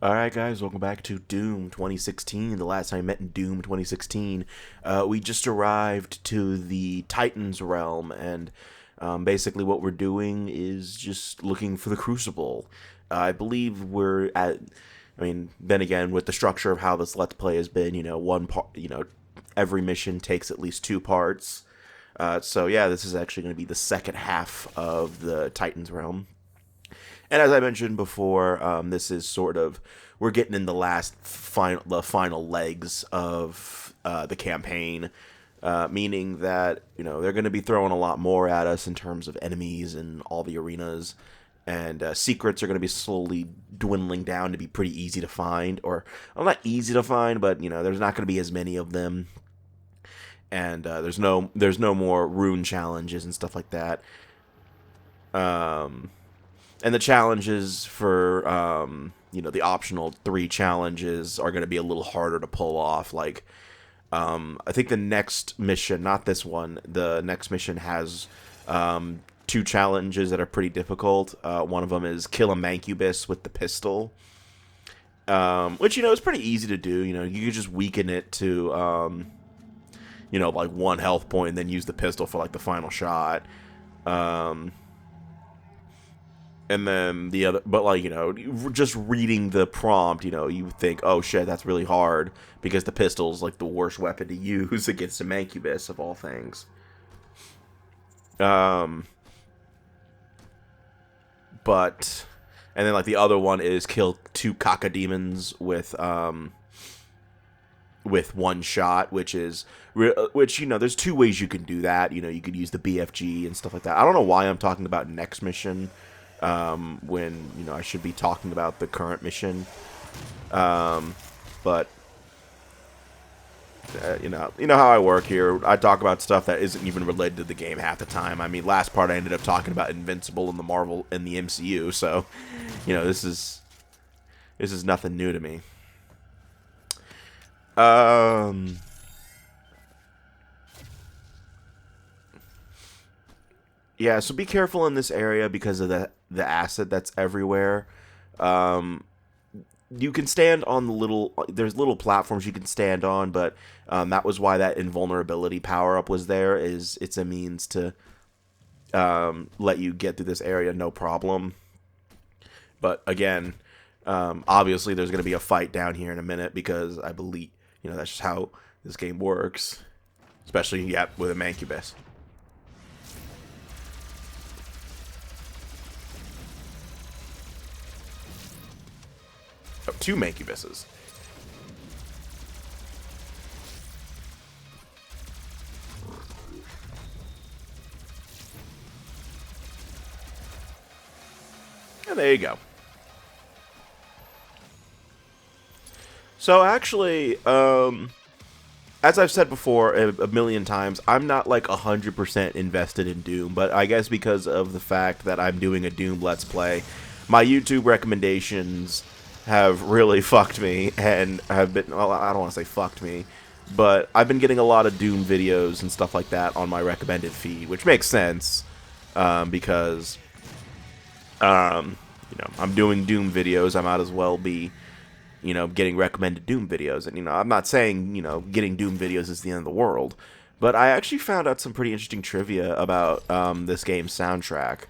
Alright guys, welcome back to Doom 2016. The last time I met in Doom 2016, we just arrived to the Titans realm, and basically what we're doing is just looking for the Crucible. I believe we're at, then again, with the structure of how this Let's Play has been, one part, every mission takes at least two parts. So yeah, this is actually going to be the second half of the Titans realm. And as I mentioned before, this is sort of we're getting in the final legs of the campaign, meaning that they're going to be throwing a lot more at us in terms of enemies and all the arenas, and secrets are going to be slowly dwindling down to be pretty easy to find, or well, not easy to find, but there's not going to be as many of them, and there's no more rune challenges and stuff like that. Um, and the challenges for the optional 3 challenges are going to be a little harder to pull off. Like I think the next mission, not this one, the next mission has 2 challenges that are pretty difficult. One of them is kill a mancubus with the pistol, which is pretty easy to do. You can just weaken it to like 1 health point and then use the pistol for like the final shot. And then the other, but like, just reading the prompt, you think, oh shit, that's really hard because the pistol's like the worst weapon to use against a mancubus of all things. But, and then like the other one is kill 2 cacodemons with 1 shot, which there's 2 ways you can do that. You could use the BFG and stuff like that. I don't know why I'm talking about next mission when I should be talking about the current mission, but you know how I work here. I talk about stuff that isn't even related to the game half the time. I mean, last part I ended up talking about Invincible in the MCU, so this is nothing new to me. Yeah, so be careful in this area because of the acid that's everywhere. Um, you can stand on there's little platforms you can stand on, but that was why that invulnerability power up was there. It's a means to let you get through this area no problem. But again, obviously there's going to be a fight down here in a minute because I believe that's just how this game works, especially with a mancubus. Oh, 2 mancubuses. And there you go. So actually, as I've said before a million times, I'm not like 100% invested in Doom, but I guess because of the fact that I'm doing a Doom Let's Play, my YouTube recommendations have really fucked me, and have been, well, I don't want to say fucked me, but I've been getting a lot of Doom videos and stuff like that on my recommended feed, which makes sense, because, I'm doing Doom videos, I might as well be, getting recommended Doom videos, and, I'm not saying, getting Doom videos is the end of the world, but I actually found out some pretty interesting trivia about, this game's soundtrack.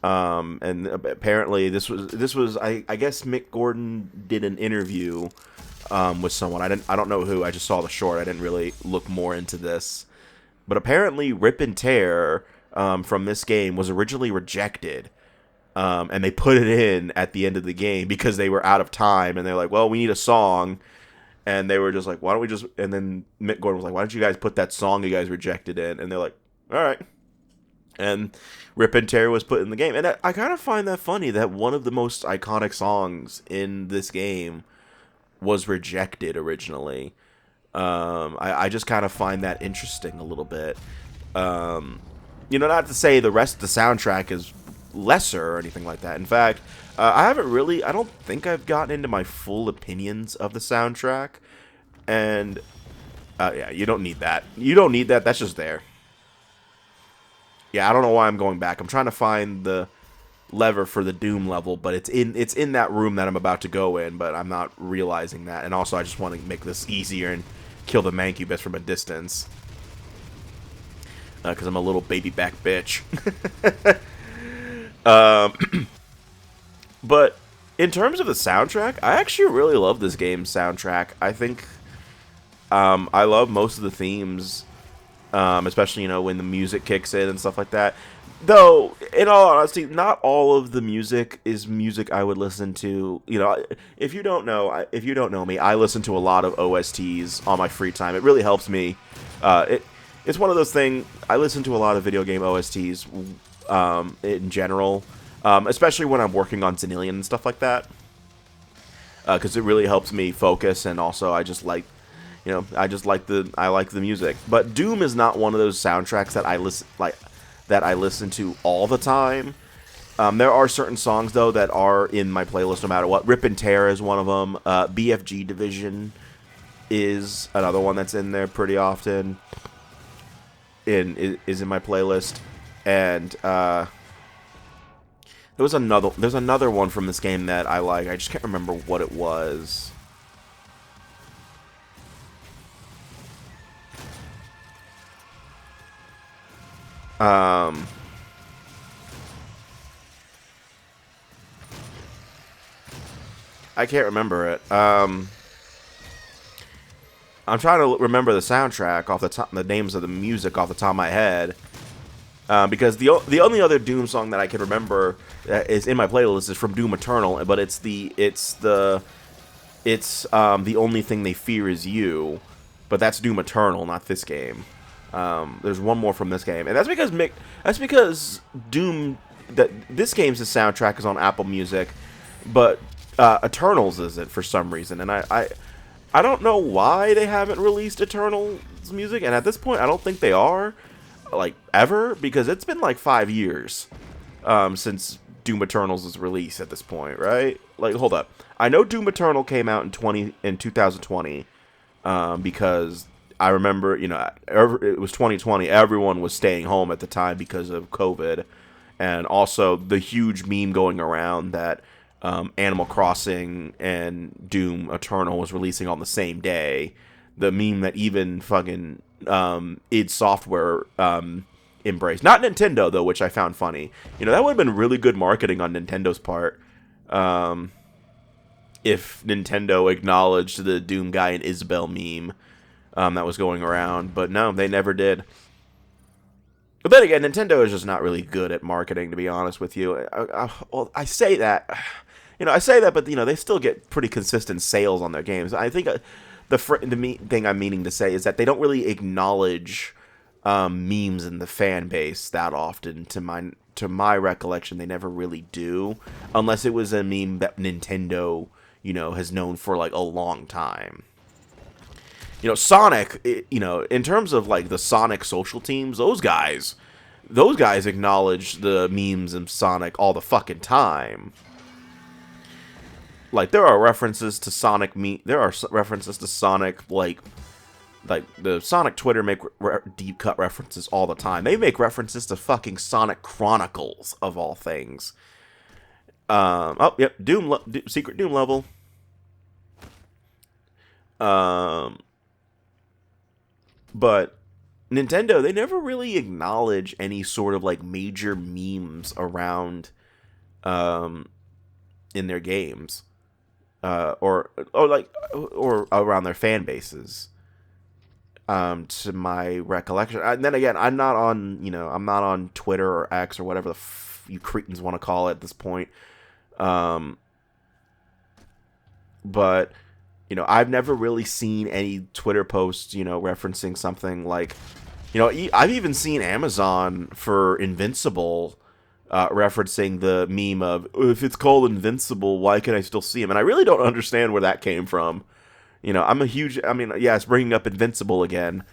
And apparently this was I guess Mick Gordon did an interview with someone. I don't know who. I just saw the short. I didn't really look more into this. But apparently Rip and Tear from this game was originally rejected. And they put it in at the end of the game because they were out of time, and they're like, well, we need a song. And they were just like, why don't we just, and then Mick Gordon was like, why don't you guys put that song you guys rejected in? And they're like, all right. And Rip and Tear was put in the game. And I kind of find that funny that one of the most iconic songs in this game was rejected originally. I just kind of find that interesting a little bit. Not to say the rest of the soundtrack is lesser or anything like that. In fact, I don't think I've gotten into my full opinions of the soundtrack. And, yeah, you don't need that. You don't need that. That's just there. Yeah, I don't know why I'm going back. I'm trying to find the lever for the Doom level, but it's in that room that I'm about to go in, but I'm not realizing that. And also, I just want to make this easier and kill the Mancubus from a distance. Because I'm a little baby back bitch. But in terms of the soundtrack, I actually really love this game's soundtrack. I think I love most of the themes, especially, when the music kicks in and stuff like that. Though, in all honesty, not all of the music is music I would listen to. If you don't know me, I listen to a lot of OSTs on my free time. It really helps me. It's one of those things. I listen to a lot of video game OSTs in general, especially when I'm working on Xenilian and stuff like that, because it really helps me focus, and also I just like, I like the music. But Doom is not one of those soundtracks that I listen to all the time. There are certain songs though that are in my playlist no matter what. Rip and Tear is one of them. BFG Division is another one that's in there pretty often. Is in my playlist, and there's another one from this game that I like. I just can't remember what it was. I can't remember it. I'm trying to remember the soundtrack off the top, the names of the music off the top of my head, because the only other Doom song that I can remember that is in my playlist is from Doom Eternal, but it's the Only Thing They Fear Is You, but that's Doom Eternal, not this game. There's one more from this game, and that's because Doom, this game's soundtrack is on Apple Music, but Eternals isn't for some reason, and I don't know why they haven't released Eternal's music, and at this point, I don't think they are, like, ever, because it's been, like, 5 years since Doom Eternal's release at this point, right? Like, hold up. I know Doom Eternal came out in 2020, because I remember, it was 2020, everyone was staying home at the time because of COVID, and also the huge meme going around that Animal Crossing and Doom Eternal was releasing on the same day. The meme that even fucking id Software embraced. Not Nintendo, though, which I found funny. That would have been really good marketing on Nintendo's part. If Nintendo acknowledged the Doomguy and Isabelle meme that was going around. But no, they never did. But then again, Nintendo is just not really good at marketing, to be honest with you. I say that... I say that, but, they still get pretty consistent sales on their games. I think the thing I'm meaning to say is that they don't really acknowledge memes in the fan base that often. To my recollection, they never really do, unless it was a meme that Nintendo, has known for, like, a long time. Sonic, in terms of, like, the Sonic social teams, those guys acknowledge the memes in Sonic all the fucking time. Like, there are references to Sonic there are references to Sonic, like the Sonic Twitter make deep cut references all the time. They make references to fucking Sonic Chronicles, of all things. Oh, yep, Secret Doom level. But Nintendo, they never really acknowledge any sort of, like, major memes around, in their games. Or around their fan bases, to my recollection. And then again, I'm not on Twitter or X or whatever you cretins want to call it at this point. But I've never really seen any Twitter posts, referencing something like, I've even seen Amazon for Invincible. Referencing the meme of, if it's called Invincible, why can I still see him? And I really don't understand where that came from. It's bringing up Invincible again.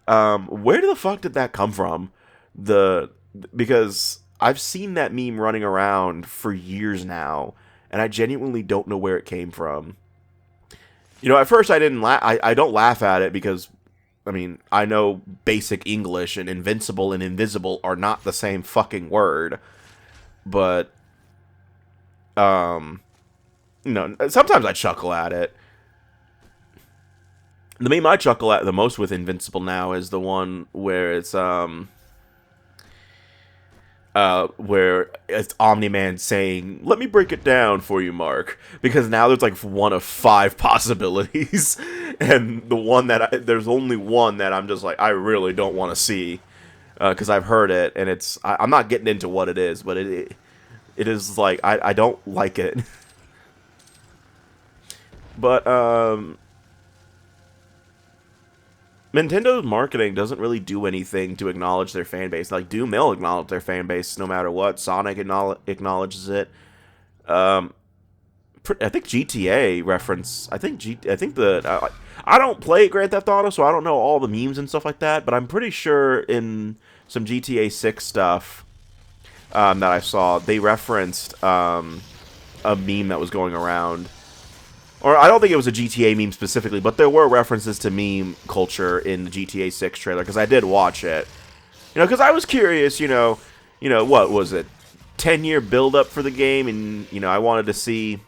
Where the fuck did that come from? Because I've seen that meme running around for years now, and I genuinely don't know where it came from. At first I didn't I don't laugh at it because, I know basic English, and invincible and invisible are not the same fucking word. But Um, sometimes I chuckle at it. The meme I chuckle at the most with Invincible now is the one where it's where it's Omni-Man saying, "Let me break it down for you, Mark," because now there's like one of 5 possibilities, and there's only one that I'm just like, I really don't want to see, because I've heard it, and I'm not getting into what it is, but it is like I don't like it, but Nintendo's marketing doesn't really do anything to acknowledge their fan base. Like Doom, they'll acknowledge their fan base no matter what. Sonic acknowledges it. I think GTA reference. I think I don't play Grand Theft Auto, so I don't know all the memes and stuff like that. But I'm pretty sure in some GTA 6 stuff that I saw, they referenced a meme that was going around. Or I don't think it was a GTA meme specifically, but there were references to meme culture in the GTA 6 trailer, because I did watch it. Because I was curious, what was it? 10-year build-up for the game, and, I wanted to see,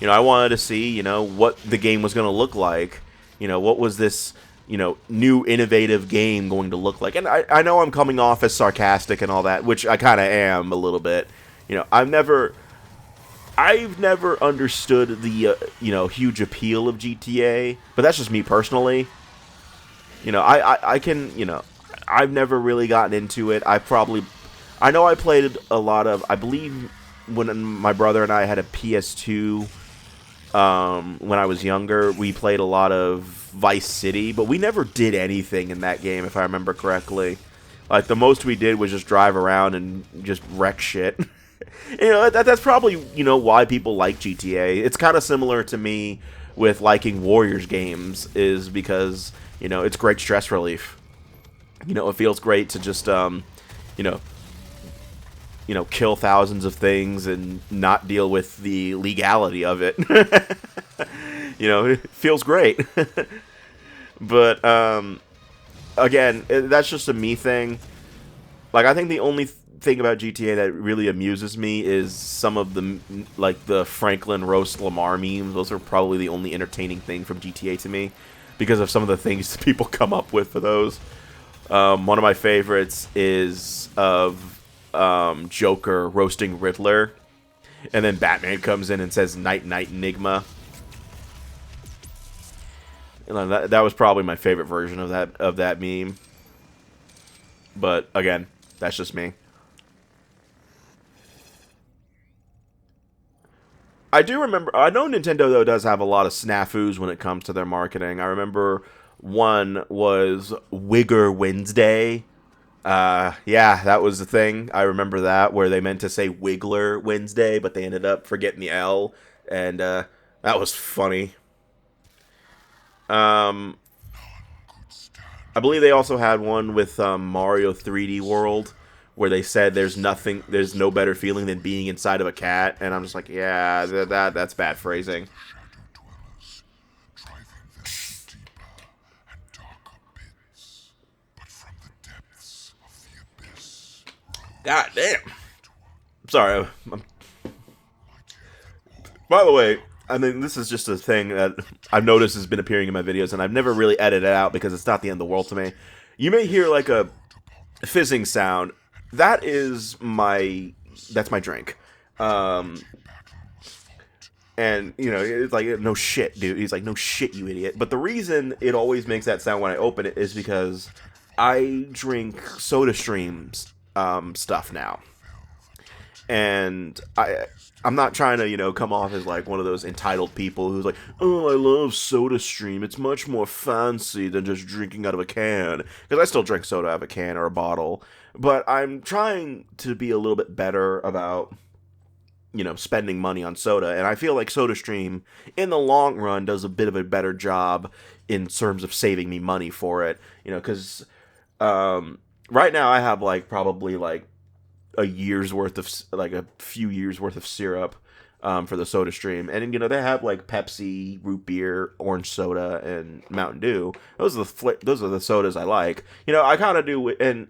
what the game was going to look like. What was this, new innovative game going to look like? And I know I'm coming off as sarcastic and all that, which I kind of am a little bit. I've never understood the, huge appeal of GTA, but that's just me personally. I can, I've never really gotten into it. I know I played a lot of, I believe when my brother and I had a PS2, when I was younger, we played a lot of Vice City, but we never did anything in that game, if I remember correctly. Like, the most we did was just drive around and just wreck shit. That's probably, why people like GTA. It's kind of similar to me with liking Warriors games, is because, it's great stress relief. It feels great to just, kill thousands of things and not deal with the legality of it. It feels great. But, again, that's just a me thing. Like, I think the only thing about GTA that really amuses me is some of the Franklin roast Lamar memes. Those are probably the only entertaining thing from GTA to me, because of some of the things people come up with for those. One of my favorites is of Joker roasting Riddler, and then Batman comes in and says "Night Night Enigma." That was probably my favorite version of that meme. But again, that's just me. I do remember, I know Nintendo, though, does have a lot of snafus when it comes to their marketing. I remember one was Wigger Wednesday. Yeah, that was the thing. I remember that, where they meant to say Wiggler Wednesday, but they ended up forgetting the L, and that was funny. I believe they also had one with Mario 3D World, where they said there's no better feeling than being inside of a cat, and I'm just like, yeah, that's bad phrasing. God damn. Sorry. By the way, I mean, this is just a thing that I've noticed has been appearing in my videos, and I've never really edited it out because it's not the end of the world to me. You may hear like a fizzing sound. That's my drink. And, it's like, no shit, dude. He's like, no shit, you idiot. But the reason it always makes that sound when I open it is because I drink SodaStream's stuff now. And I'm not trying to, come off as like one of those entitled people who's like, oh, I love SodaStream. It's much more fancy than just drinking out of a can. Because I still drink soda out of a can or a bottle. But I'm trying to be a little bit better about, spending money on soda. And I feel like SodaStream, in the long run, does a bit of a better job in terms of saving me money for it. Because right now I have probably a year's worth of, a few years worth of syrup for the SodaStream. And, they have Pepsi, root beer, orange soda, and Mountain Dew. Those are the sodas I like. I kind of do, and,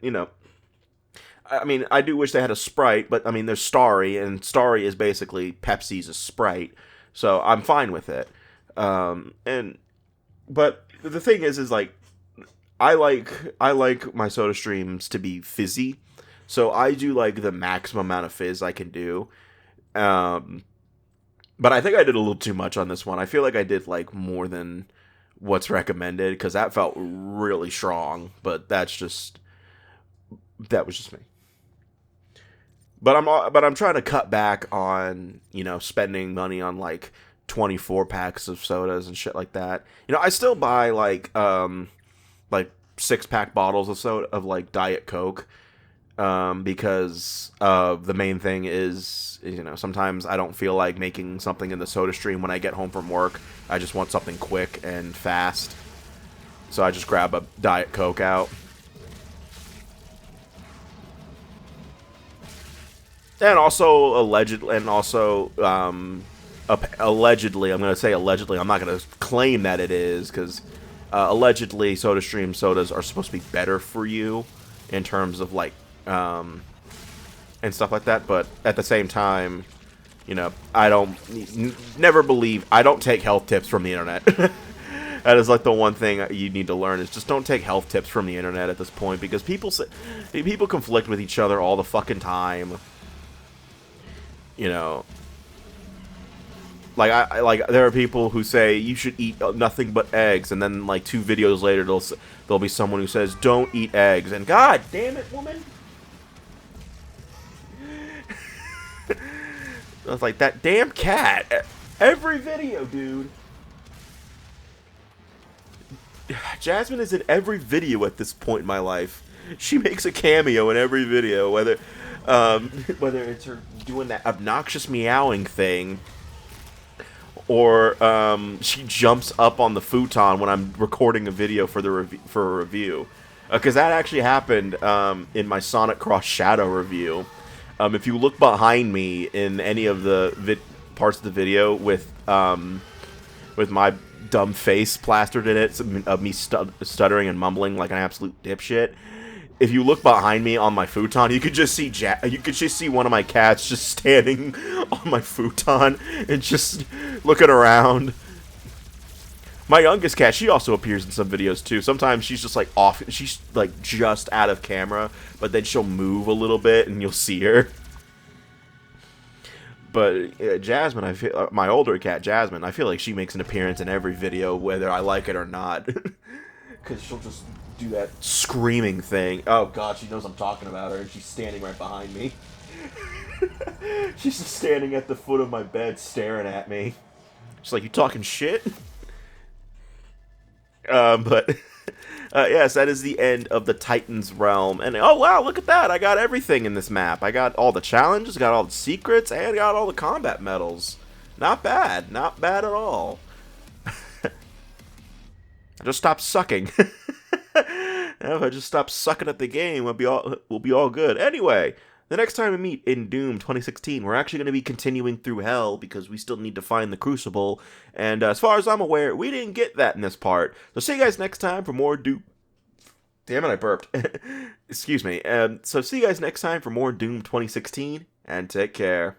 I mean, I do wish they had a Sprite, but I mean, there's Starry, and Starry is basically Pepsi's a Sprite, so I'm fine with it. And but the thing is like I like my Soda Streams to be fizzy, so I do like the maximum amount of fizz I can do. Um, but I think I did a little too much on this one. I feel like I did like more than what's recommended because that felt really strong. But that was just me. But I'm trying to cut back on spending money on like 24 packs of sodas and shit like that. I still buy like 6-pack bottles of soda of like Diet Coke, because the main thing is sometimes I don't feel like making something in the Soda Stream when I get home from work. I just want something quick and fast, so I just grab a Diet Coke out. And also allegedly, allegedly, I'm going to say allegedly. I'm not going to claim that it is because allegedly, SodaStream sodas are supposed to be better for you in terms of like and stuff like that. But at the same time, I don't I don't take health tips from the internet. That is like the one thing you need to learn is just don't take health tips from the internet at this point because people conflict with each other all the fucking time. Like I like there are people who say you should eat nothing but eggs, and then like 2 videos later there'll be someone who says don't eat eggs, and god damn it, woman. I was like, that damn cat. Every video, dude. Jasmine is in every video at this point in my life. She makes a cameo in every video, whether it's her doing that obnoxious meowing thing, or she jumps up on the futon when I'm recording a video for a review. Because that actually happened in my Sonic Cross Shadow review. If you look behind me in any of the parts of the video with my dumb face plastered in it, of me stuttering and mumbling like an absolute dipshit. If you look behind me on my futon, you could just see one of my cats just standing on my futon and just looking around. My youngest cat, she also appears in some videos too. Sometimes she's just like off, she's like just out of camera, but then she'll move a little bit and you'll see her. But Jasmine, I feel my older cat Jasmine, I feel like she makes an appearance in every video, whether I like it or not, because she'll just do that screaming thing. Oh god, she knows I'm talking about her, and she's standing right behind me. She's just standing at the foot of my bed, staring at me. She's like, "You talking shit?" But yes, that is the end of the Titans realm. And oh wow, look at that! I got everything in this map. I got all the challenges, got all the secrets, and got all the combat medals. Not bad, not bad at all. I just stopped sucking. If I just stop sucking at the game, we'll be all good. Anyway, the next time we meet in Doom 2016, we're actually going to be continuing through Hell because we still need to find the Crucible. And as far as I'm aware, we didn't get that in this part. So see you guys next time for more Doom. Damn it, I burped. Excuse me. So see you guys next time for more Doom 2016, and take care.